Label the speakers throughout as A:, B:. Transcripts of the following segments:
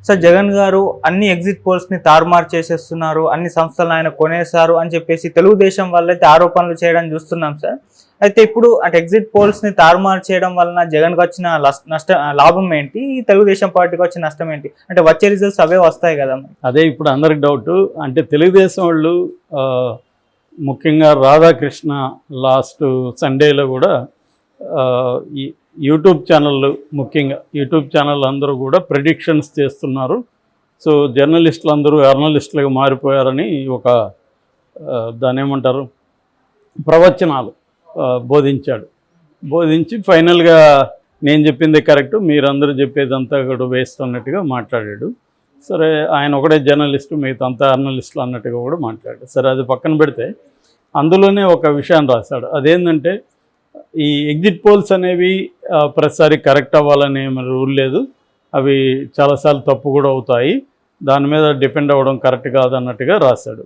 A: Sir Jagan గారు అన్ని exit polls ని తారుమారు చేసేస్తున్నారు, అన్ని సంస్థలను ఆయన కొనేశారు అని చెప్పేసి తెలుగుదేశం వాళ్ళైతే ఆరోపణలు చేయడం చూస్తున్నాం సార్. అయితే ఇప్పుడు అంటే ఎగ్జిట్ పోల్స్ ని తారుమారు చేయడం వలన జగన్కి వచ్చిన లాభం ఏంటి, తెలుగుదేశం పార్టీకి వచ్చిన నష్టం ఏంటి? అంటే వచ్చే రిజల్ట్స్ అవే వస్తాయి కదా.
B: అదే ఇప్పుడు అందరికి డౌట్. అంటే తెలుగుదేశం వాళ్ళు ముఖ్యంగా రాధాకృష్ణ లాస్ట్ సండేలో కూడా ఈ యూట్యూబ్ ఛానళ్ళు, ముఖ్యంగా యూట్యూబ్ ఛానల్ అందరూ కూడా ప్రెడిక్షన్స్ చేస్తున్నారు. సో జర్నలిస్టులు అందరూ జర్నలిస్టులుగా మారిపోయారని ఒక దాని ఏమంటారు ప్రవచనాలు బోధించి ఫైనల్గా నేను చెప్పింది కరెక్ట్, మీరందరూ చెప్పేదంతా కూడా వేస్ట్ అన్నట్టుగా మాట్లాడాడు. సరే, ఆయన ఒకటే జర్నలిస్టు, మిగతా అంతా జర్నలిస్టులు అన్నట్టుగా కూడా మాట్లాడాడు. సరే, అది పక్కన పెడితే అందులోనే ఒక విషయాన్ని రాశాడు. అదేంటంటే ఈ ఎగ్జిట్ పోల్స్ అనేవి ప్రతిసారి కరెక్ట్ అవ్వాలని ఏమి రూల్ లేదు, అవి చాలాసార్లు తప్పు కూడా అవుతాయి, దాని మీద డిపెండ్ అవ్వడం కరెక్ట్ కాదన్నట్టుగా రాశాడు.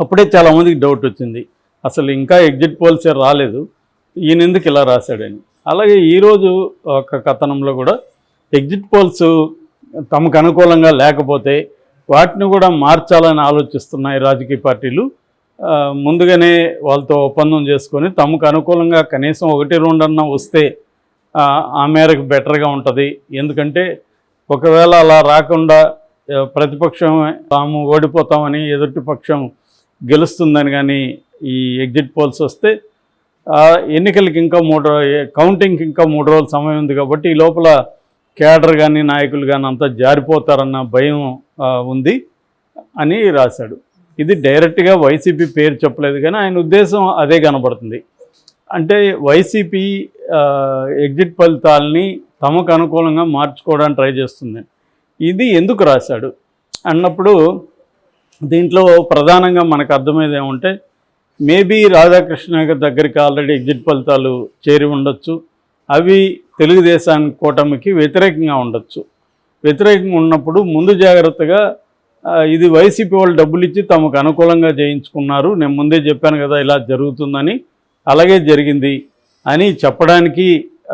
B: అప్పుడే చాలామందికి డౌట్ వచ్చింది, అసలు ఇంకా ఎగ్జిట్ పోల్సే రాలేదు, ఈయన ఎందుకు ఇలా రాశాడని. అలాగే ఈరోజు ఒక కథనంలో కూడా ఎగ్జిట్ పోల్స్ తమకు అనుకూలంగా లేకపోతే వాటిని కూడా మార్చాలని ఆలోచిస్తున్నాయి రాజకీయ పార్టీలు. ముందుగానే వాళ్ళతో ఒప్పందం చేసుకొని తమకు అనుకూలంగా కనీసం 1-2 అన్నా వస్తే ఆ మేరకు బెటర్గా ఉంటుంది. ఎందుకంటే ఒకవేళ అలా రాకుండా ప్రతిపక్షం తాము ఓడిపోతామని, ఎదుటి పక్షం గెలుస్తుందని కానీ ఈ ఎగ్జిట్ పోల్స్ వస్తే ఎన్నికలకి ఇంకా కౌంటింగ్కి ఇంకా 3 రోజుల సమయం ఉంది. కాబట్టి ఈ లోపల కేడర్ కానీ నాయకులు కానీ అంతా జారిపోతారన్న భయం ఉంది అని రాశాడు. ఇది డైరెక్ట్గా వైసీపీ పేరు చెప్పలేదు, కానీ ఆయన ఉద్దేశం అదే కనబడుతుంది. అంటే వైసీపీ ఎగ్జిట్ ఫలితాలని తమకు అనుకూలంగా మార్చుకోవడానికి ట్రై చేస్తుంది. ఇది ఎందుకు రాశాడు అన్నప్పుడు దీంట్లో ప్రధానంగా మనకు అర్థమయ్యేది ఏమంటే, మేబీ రాధాకృష్ణ దగ్గరికి ఆల్రెడీ ఎగ్జిట్ ఫలితాలు చేరి ఉండొచ్చు, అవి తెలుగుదేశానికి కూటమికి వ్యతిరేకంగా ఉండొచ్చు. వ్యతిరేకంగా ఉన్నప్పుడు ముందు జాగ్రత్తగా ఇది వైసీపీ వాళ్ళు డబ్బులు ఇచ్చి తమకు అనుకూలంగా చేయించుకున్నారు, నేను ముందే చెప్పాను కదా ఇలా జరుగుతుందని, అలాగే జరిగింది అని చెప్పడానికి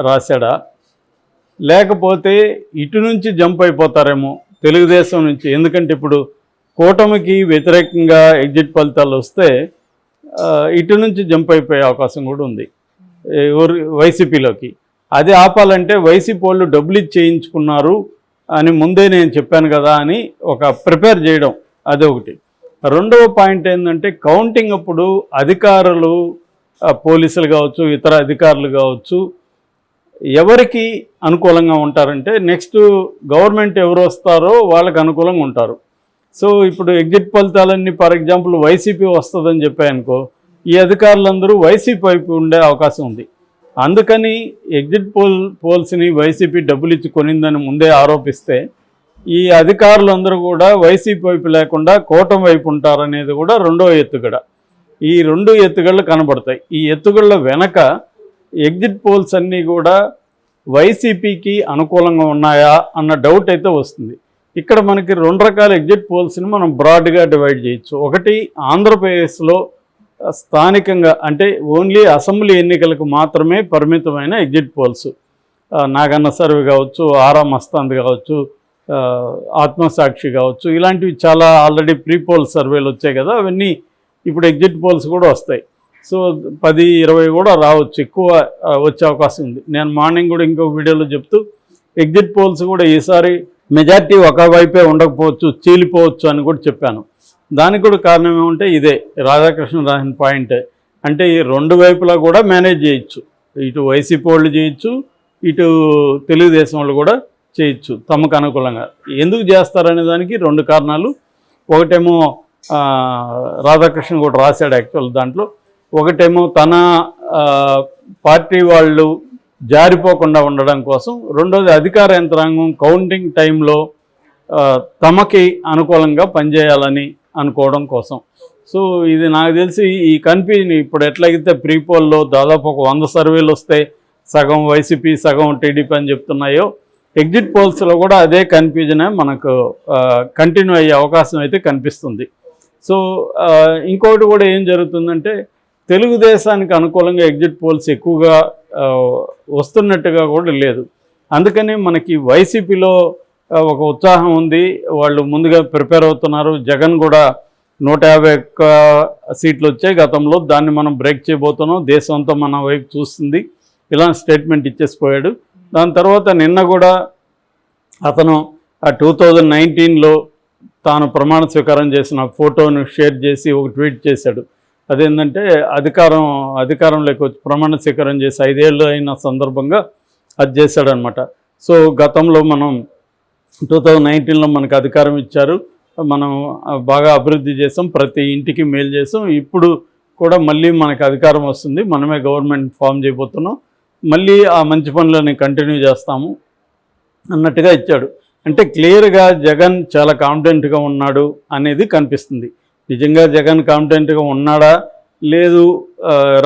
B: రాశాడా, లేకపోతే ఇటు నుంచి జంప్ అయిపోతారేమో తెలుగుదేశం నుంచి? ఎందుకంటే ఇప్పుడు కూటమికి వ్యతిరేకంగా ఎగ్జిట్ ఫలితాలు వస్తే ఇటు నుంచి జంప్ అయిపోయే అవకాశం కూడా ఉంది వైసీపీలోకి. అది ఆపాలంటే వైసీపీ వాళ్ళు డబ్బులు ఇచ్చి చేయించుకున్నారు అని ముందే నేను చెప్పాను కదా అని ఒక ప్రిపేర్ చేయడం, అదొకటి. రెండవ పాయింట్ ఏంటంటే, కౌంటింగ్ అప్పుడు అధికారులు, పోలీసులు కావచ్చు, ఇతర అధికారులు కావచ్చు, ఎవరికి అనుకూలంగా ఉంటారంటే నెక్స్ట్ గవర్నమెంట్ ఎవరు వస్తారో వాళ్ళకి అనుకూలంగా ఉంటారు. సో ఇప్పుడు ఎగ్జిట్ ఫలితాలన్నీ ఫర్ ఎగ్జాంపుల్ వైసీపీ వస్తుందని చెప్పాయనుకో, ఈ అధికారులందరూ వైసీపీ వైపు ఉండే అవకాశం ఉంది. అందుకని ఎగ్జిట్ పోల్స్ని వైసీపీ డబ్బులు ఇచ్చి కొనిందని ముందే ఆరోపిస్తే ఈ అధికారులందరూ కూడా వైసీపీ వైపు లేకుండా కూటమి వైపు ఉంటారనేది కూడా రెండో ఎత్తుగడ. ఈ 2 ఎత్తుగడలు కనబడతాయి. ఈ ఎత్తుగడల వెనక ఎగ్జిట్ పోల్స్ అన్నీ కూడా వైసీపీకి అనుకూలంగా ఉన్నాయా అన్న డౌట్ అయితే వస్తుంది. ఇక్కడ మనకి 2 రకాల ఎగ్జిట్ పోల్స్ని మనం బ్రాడ్గా డివైడ్ చేయొచ్చు. ఒకటి, ఆంధ్రప్రదేశ్లో స్థానికంగా అంటే ఓన్లీ అసెంబ్లీ ఎన్నికలకు మాత్రమే పరిమితమైన ఎగ్జిట్ పోల్స్, నాగన్న సర్వే కావచ్చు, ఆరా మస్తాంద్ కావచ్చు, ఆత్మసాక్షి కావచ్చు, ఇలాంటివి చాలా ఆల్రెడీ ప్రీ పోల్ సర్వేలు వచ్చాయి కదా, అవన్నీ ఇప్పుడు ఎగ్జిట్ పోల్స్ కూడా వస్తాయి. సో 10-20 కూడా రావచ్చు, ఎక్కువ వచ్చే అవకాశం ఉంది. నేను మార్నింగ్ కూడా ఇంకొక వీడియోలో చెప్తూ ఎగ్జిట్ పోల్స్ కూడా ఈసారి మెజార్టీ ఒకవైపే ఉండకపోవచ్చు, చీలిపోవచ్చు అని కూడా చెప్పాను. దానికి కూడా కారణం ఏమంటే ఇదే రాధాకృష్ణ రాసిన పాయింట్. అంటే ఈ 2 వైపులా కూడా మేనేజ్ చేయొచ్చు, ఇటు వైసీపీ వాళ్ళు చేయొచ్చు, ఇటు తెలుగుదేశం వాళ్ళు కూడా చేయొచ్చు తమకు అనుకూలంగా. ఎందుకు చేస్తారనే దానికి 2 కారణాలు. ఒకటేమో రాధాకృష్ణ కూడా రాశాడు యాక్చువల్ దాంట్లో. ఒకటేమో తన పార్టీ వాళ్ళు జారిపోకుండా ఉండడం కోసం, రెండోది అధికార యంత్రాంగం కౌంటింగ్ టైంలో తమకి అనుకూలంగా పనిచేయాలని అనుకోవడం కోసం. సో ఇది నాకు తెలిసి ఈ కన్ఫ్యూజన్ ఇప్పుడు ఎట్లయితే ప్రీపోల్లో దాదాపు ఒక 100 సర్వేలు వస్తే సగం వైసీపీ సగం టీడీపీ అని చెప్తున్నాయో, ఎగ్జిట్ పోల్స్లో కూడా అదే కన్ఫ్యూజనే మనకు కంటిన్యూ అయ్యే అవకాశం అయితే కనిపిస్తుంది. సో ఇంకొకటి కూడా ఏం జరుగుతుందంటే, తెలుగుదేశానికి అనుకూలంగా ఎగ్జిట్ పోల్స్ ఎక్కువగా వస్తున్నట్టుగా కూడా లేదు. అందుకని మనకి వైసీపీలో ఒక ఉత్సాహం ఉంది, వాళ్ళు ముందుగా ప్రిపేర్ అవుతున్నారు. జగన్ కూడా 151 సీట్లు వచ్చాయి గతంలో, దాన్ని మనం బ్రేక్ చేయబోతున్నాం, దేశం అంతా మన వైపు చూస్తుంది, ఇలా స్టేట్మెంట్ ఇచ్చేసిపోయాడు. దాని తర్వాత నిన్న కూడా అతను 2019లో తాను ప్రమాణ స్వీకారం చేసిన ఫోటోను షేర్ చేసి ఒక ట్వీట్ చేశాడు. అదేంటంటే అధికారంలోకి వచ్చి ప్రమాణ స్వీకారం చేసి 5 ఏళ్ళు అయిన సందర్భంగా అది చేశాడనమాట. సో గతంలో మనం 2019లో మనకు అధికారం ఇచ్చారు, మనం బాగా అభివృద్ధి చేసాం, ప్రతి ఇంటికి మేలు చేసాం, ఇప్పుడు కూడా మళ్ళీ మనకు అధికారం వస్తుంది, మనమే గవర్నమెంట్ ఫామ్ చేయబోతున్నాం, మళ్ళీ ఆ మంచి పనులని కంటిన్యూ చేస్తాము అన్నట్టుగా ఇచ్చాడు. అంటే క్లియర్గా జగన్ చాలా కాన్ఫిడెంట్గా ఉన్నాడు అనేది కనిపిస్తుంది. నిజంగా జగన్ కాన్ఫిడెంట్గా ఉన్నాడా లేదు,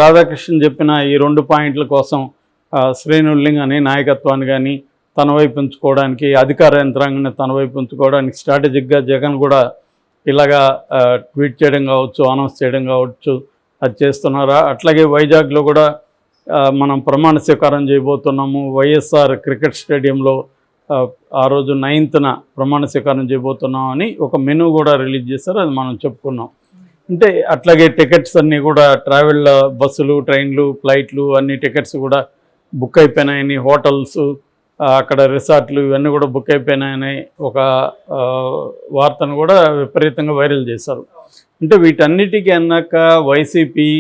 B: రాధాకృష్ణన్ చెప్పిన ఈ 2 పాయింట్ల కోసం శ్రేణుల్ని కానీ నాయకత్వాన్ని కానీ తన వైపు ఉంచుకోవడానికి, అధికార యంత్రాంగాన్ని తన వైపు ఉంచుకోవడానికి స్ట్రాటజిక్గా జగన్ కూడా ఇలాగా ట్వీట్ చేయడం కావచ్చు, అనౌన్స్ చేయడం కావచ్చు, అది చేస్తున్నారా? అట్లాగే వైజాగ్లో కూడా మనం ప్రమాణ స్వీకారం చేయబోతున్నాము, వైఎస్ఆర్ క్రికెట్ స్టేడియంలో ఆ రోజు 9న ప్రమాణ స్వీకారం చేయబోతున్నాం అని ఒక మెనూ కూడా రిలీజ్ చేశారు, అది మనం చెప్పుకున్నాం. అంటే అట్లాగే టికెట్స్ అన్నీ కూడా ట్రావెల్ బస్సులు, ట్రైన్లు, ఫ్లైట్లు అన్ని టికెట్స్ కూడా బుక్ అయిపోయినాయని, హోటల్స్, అక్కడ రిసార్ట్లు ఇవన్నీ కూడా బుక్ అయిపోయినాయని ఒక వార్తను కూడా విపరీతంగా వైరల్ చేశారు. అంటే వీటన్నిటికీ అన్నాక వైసీపీ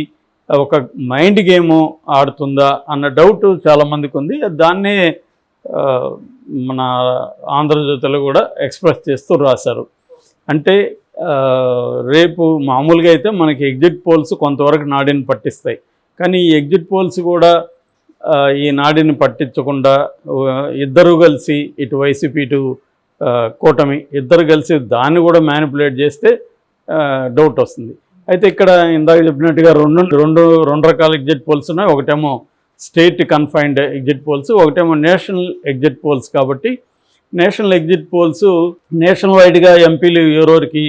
B: ఒక మైండ్ గేమ్ ఆడుతుందా అన్న డౌట్ చాలామందికి ఉంది. దాన్నే మన ఆంధ్రజ్యోతిలో కూడా ఎక్స్ప్రెస్ చేస్తూ రాశారు. అంటే రేపు మామూలుగా అయితే మనకి ఎగ్జిట్ పోల్స్ కొంతవరకు నాడిని పట్టిస్తాయి, కానీ ఈ ఎగ్జిట్ పోల్స్ కూడా ఈ నాడిని పట్టించకుండా ఇద్దరు కలిసి, ఇటు వైసీపీ ఇటు కూటమి ఇద్దరు కలిసి దాన్ని కూడా మ్యానిపులేట్ చేస్తే డౌట్ వస్తుంది. అయితే ఇక్కడ ఇందాక చెప్పినట్టుగా రెండు రకాల ఎగ్జిట్ పోల్స్ ఉన్నాయి. ఒకటేమో స్టేట్ కన్ఫైన్డ్ ఎగ్జిట్ పోల్స్, ఒకటేమో నేషనల్ ఎగ్జిట్ పోల్స్. కాబట్టి నేషనల్ ఎగ్జిట్ పోల్స్ నేషనల్ వైడ్గా ఎంపీలు ఎవరెవరికి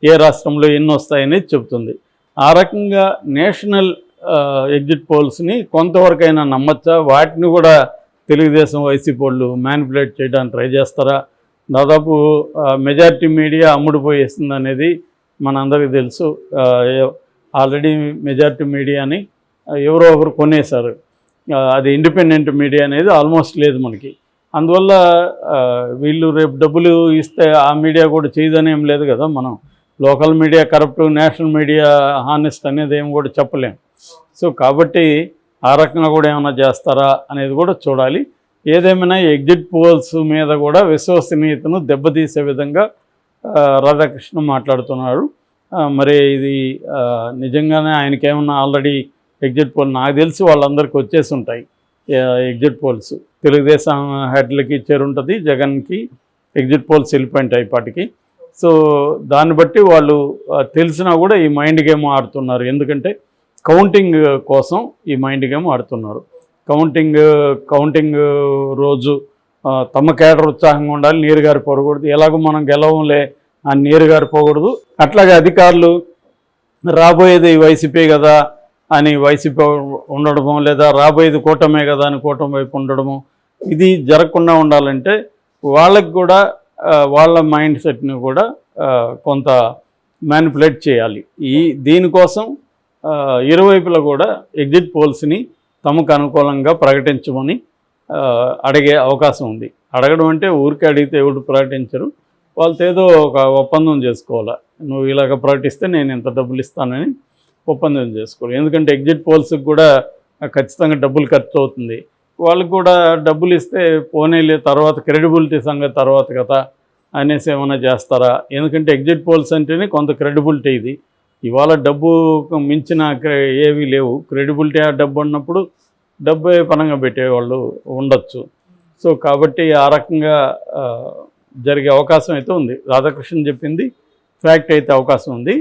B: ఏ రాష్ట్రంలో ఎన్ని వస్తాయనేది చెబుతుంది. ఆ రకంగా నేషనల్ ఎగ్జిట్ పోల్స్ని కొంతవరకైనా నమ్మచ్చా? వాటిని కూడా తెలుగుదేశం వైసీపీ వాళ్ళు మ్యానిపులేట్ చేయడానికి ట్రై చేస్తారా? దాదాపు మెజారిటీ మీడియా అమ్ముడుపోయేస్తుంది అనేది మనందరికీ తెలుసు. ఆల్రెడీ మెజారిటీ మీడియాని ఎవరో ఒకరు కొనేశారు, అది ఇండిపెండెంట్ మీడియా అనేది ఆల్మోస్ట్ లేదు మనకి. అందువల్ల వీళ్ళు రేపు డబ్బులు ఇస్తే ఆ మీడియా కూడా చేయదని ఏం లేదు కదా. మనం local media corrupt, national media honest అనేది ఏం కూడా చెప్పలేం. సో కాబట్టి ఆ రకంగా కూడా ఏమైనా చేస్తారా అనేది కూడా చూడాలి. ఏదేమైనా ఎగ్జిట్ పోల్స్ మీద కూడా విశ్వసనీయతను దెబ్బతీసే విధంగా రాధాకృష్ణ మాట్లాడుతున్నారు. మరి ఇది నిజంగానే ఆయనకేమన్నా ఆల్రెడీ ఎగ్జిట్ పోల్ నాకు తెలిసి వాళ్ళందరికీ వచ్చేసి ఉంటాయి ఎగ్జిట్ పోల్స్. తెలుగుదేశం హెడ్లకి చేరుంటుంది, జగన్కి ఎగ్జిట్ పోల్స్ వెళ్ళిపోయింటాయి ఇప్పటికి. సో దాన్ని బట్టి వాళ్ళు తెలిసినా కూడా ఈ మైండ్ గేమ్ ఆడుతున్నారు. ఎందుకంటే కౌంటింగ్ కోసం ఈ మైండ్ గేమ్ ఆడుతున్నారు. కౌంటింగ్ రోజు తమ కేడర్ ఉత్సాహంగా ఉండాలి, నీరు గారిపోకూడదు, ఎలాగో మనం గెలవంలే ఆ నీరు గారిపోకూడదు. అట్లాగే అధికారులు రాబోయేది వైసీపీ కదా అని వైసీపీ ఉండడము, లేదా రాబోయేది కూటమే కదా అని కూటమి వైపు ఉండడము, ఇది జరగకుండా ఉండాలంటే వాళ్ళకి కూడా వాళ్ళ మైండ్ సెట్ని కూడా కొంత మ్యానిపులేట్ చేయాలి. దీనికోసం ఇరువైపులా కూడా ఎగ్జిట్ పోల్స్ని తమకు అనుకూలంగా ప్రకటించమని అడిగే అవకాశం ఉంది. అడగడం అంటే ఊరికే అడిగితే ఎవరు ప్రకటించరు, వాళ్ళతో ఏదో ఒక ఒప్పందం చేసుకోవాలి. నువ్వు ఇలాగ ప్రకటిస్తే నేను ఇంత డబ్బులు ఇస్తానని ఒప్పందం చేసుకోవాలి. ఎందుకంటే ఎగ్జిట్ పోల్స్కి కూడా ఖచ్చితంగా డబ్బులు ఖర్చు అవుతుంది. వాళ్ళకి కూడా డబ్బులు ఇస్తే పోనీలే, తర్వాత క్రెడిబిలిటీ సంగతి తర్వాత కదా అనేసి ఏమైనా చేస్తారా? ఎందుకంటే ఎగ్జిట్ పోల్స్ అంటేనే కొంత క్రెడిబిలిటీ. ఇది ఇవాళ డబ్బు మించిన ఏవీ లేవు. క్రెడిబిలిటీ ఆ డబ్బు ఉన్నప్పుడు డబ్బే పనంగా పెట్టేవాళ్ళు ఉండొచ్చు. సో కాబట్టి ఆ రకంగా జరిగే అవకాశం అయితే ఉంది. రాధాకృష్ణ చెప్పింది ఫ్యాక్ట్ అయితే అవకాశం ఉంది.